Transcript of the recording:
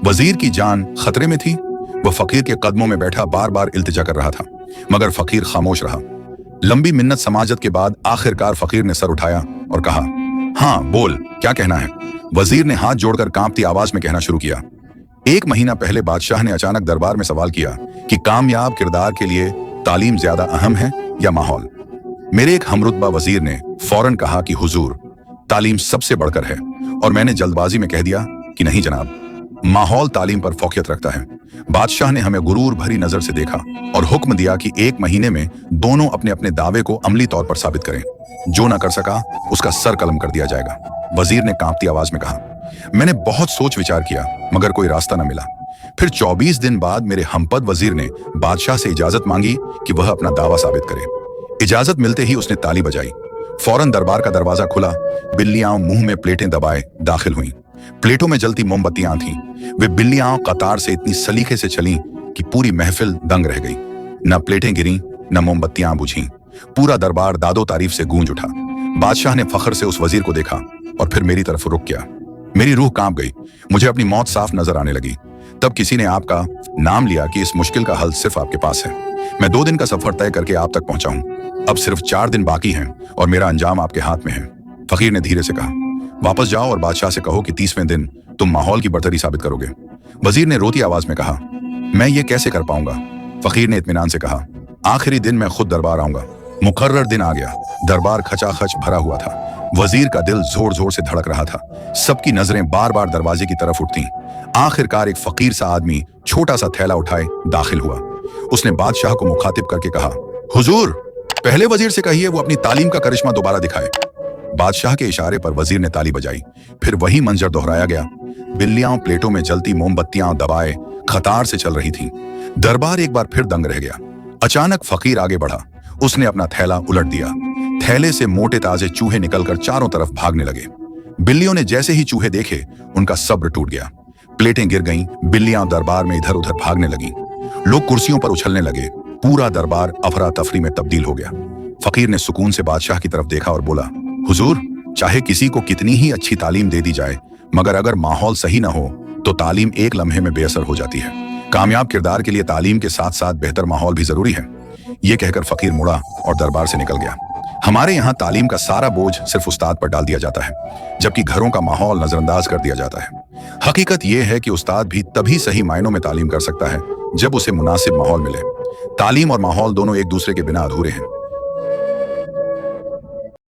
वजीर की जान खतरे में थी। वह फकीर के कदमों में बैठा बार बार इल्तिजा कर रहा था, मगर फकीर खामोश रहा। लंबी मिन्नत समाजत के बाद आखिरकार फकीर ने सर उठाया और कहा, हाँ बोल, क्या कहना है? वजीर ने हाथ जोड़कर कांपती आवाज में कहना शुरू किया। 1 महीना पहले बादशाह ने अचानक दरबार में सवाल किया कि कामयाब किरदार के लिए तालीम ज्यादा अहम है या माहौल। मेरे एक हमरुतबा वजीर ने फौरन कहा कि हुजूर, तालीम सबसे बढ़कर है, और मैंने जल्दबाजी में कह दिया कि नहीं जनाब, माहौल तालीम पर फौकियत रखता है। बादशाह ने हमें गुरूर भरी नजर से देखा और हुक्म दिया कि 1 महीने में दोनों अपने अपने दावे को अमली तौर पर साबित करें। जो न कर सका उसका सर कलम कर दिया जाएगा। वजीर ने कांपती आवाज में कहा। मैंने बहुत सोच विचार किया, मगर कोई रास्ता न मिला। फिर 24 दिन बाद मेरे हमपद वजीर ने बादशाह से इजाजत मांगी कि वह अपना दावा साबित करे। इजाजत मिलते ही उसने ताली बजाई। फौरन दरबार का दरवाजा खुला। बिल्लियां मुंह में प्लेटें दबाए दाखिल हुईं। प्लेटों में जलती मोमबत्तियां थीं। वे बिल्लियां कतार से इतनी सलीके से चलीं कि पूरी महफिल दंग रह गई। न प्लेटें गिरीं, न मोमबत्तियां बुझीं। पूरा दरबार दादो तारीफ से गूंज उठा। बादशाह ने फख्र से उस वजीर को देखा और फिर मेरी तरफ रुख किया। मेरी रूह कांप गई। मुझे अपनी मौत साफ नजर आने लगी। तब किसी ने आपका नाम लिया कि इस मुश्किल का हल सिर्फ आपके पास है। मैं 2 दिन का सफर तय करके आप तक पहुंचा हूं। अब सिर्फ 4 दिन बाकी हैं और मेरा अंजाम आपके हाथ में है। फकीर ने धीरे से कहा, वापस जाओ और बादशाह से कहो कि 30वें दिन तुम माहौल की बरतरी साबित करोगे। वजीर ने रोती आवाज में कहा, मैं ये कैसे कर पाऊंगा? फकीर ने इत्मीनान से कहा, आखिरी दिन मैं खुद दरबार आऊंगा। मुकर्रर दिन आ गया। दरबार खचाखच भरा हुआ था। वजीर का दिल जोर जोर से धड़क रहा था। सबकी नजरें बार बार दरवाजे की तरफ उठती। आखिरकार एक फकीर सा आदमी छोटा सा थैला उठाए दाखिल हुआ। उसने बादशाह को मुखातिब करके कहा, हुजूर, पहले वजीर से कहिए वो अपनी तालीम का करिश्मा दोबारा दिखाए। बादशाह के इशारे पर वजीर ने ताली बजाई। फिर वही मंजर दोहराया गया। बिल्लियां प्लेटों में जलती मोमबत्तियां दबाए कतार से चल रही थीं। दरबार एक बार फिर दंग रह गया। अचानक फकीर आगे बढ़ा। उसने अपना थैला उलट दिया। थैले से मोटे ताजे चूहे निकलकर चारों तरफ भागने लगे। बिल्लियों ने जैसे ही चूहे देखे, उनका सब्र टूट गया। प्लेटें गिर गईं। बिल्लियां दरबार में इधर उधर भागने लगीं। लोग कुर्सियों पर उछलने लगे। पूरा दरबार अफरा तफरी में तब्दील हो गया। फकीर ने सुकून से बादशाह की तरफ देखा और बोला, हुजूर, चाहे किसी को कितनी ही अच्छी तालीम दे दी जाए, मगर अगर माहौल सही ना हो तो तालीम एक लम्हे में बेअसर हो जाती है। कामयाब किरदार के लिए तालीम के साथ साथ बेहतर माहौल भी जरूरी है। ये कहकर फकीर मुड़ा और दरबार से निकल गया। हमारे यहाँ तालीम का सारा बोझ सिर्फ उस्ताद पर डाल दिया जाता है, जबकि घरों का माहौल नजरअंदाज कर दिया जाता है। हकीकत यह है कि उस्ताद भी तभी सही मायनों में तालीम कर सकता है जब उसे मुनासिब माहौल मिले। तालीम और माहौल दोनों एक दूसरे के बिना अधूरे हैं।